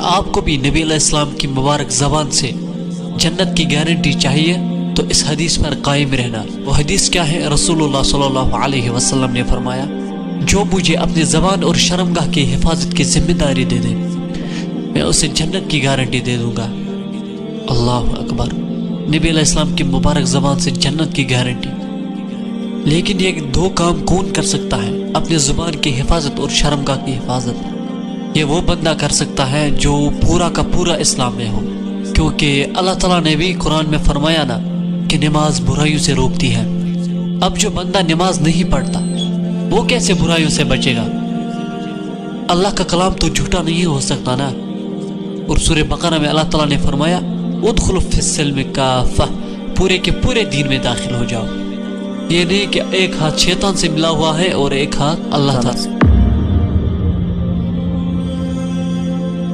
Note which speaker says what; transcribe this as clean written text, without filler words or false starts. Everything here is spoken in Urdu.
Speaker 1: آپ کو بھی نبی علیہ السلام کی مبارک زبان سے جنت کی گارنٹی چاہیے تو اس حدیث پر قائم رہنا۔ وہ حدیث کیا ہے؟ رسول اللہ صلی اللہ علیہ وسلم نے فرمایا، جو مجھے اپنی زبان اور شرمگاہ کی حفاظت کی ذمہ داری دے دے میں اسے جنت کی گارنٹی دے دوں گا۔ اللہ اکبر، نبی علیہ السلام کی مبارک زبان سے جنت کی گارنٹی۔ لیکن یہ دو کام کون کر سکتا ہے؟ اپنی زبان کی حفاظت اور شرمگاہ کی حفاظت۔ یہ وہ بندہ کر سکتا ہے جو پورا کا پورا اسلام میں ہو، کیونکہ اللہ تعالیٰ نے بھی قرآن میں فرمایا نا کہ نماز برائیوں سے روکتی ہے۔ اب جو بندہ نماز نہیں پڑھتا وہ کیسے برائیوں سے بچے گا؟ اللہ کا کلام تو جھوٹا نہیں ہو سکتا نا۔ اور سورہ بقرہ میں اللہ تعالیٰ نے فرمایا ادخلوا فی السلم کافہ، پورے کے پورے دین میں داخل ہو جاؤ۔ یہ نہیں کہ ایک ہاتھ شیطان سے ملا ہوا ہے اور ایک ہاتھ اللہ تعالیٰ سے۔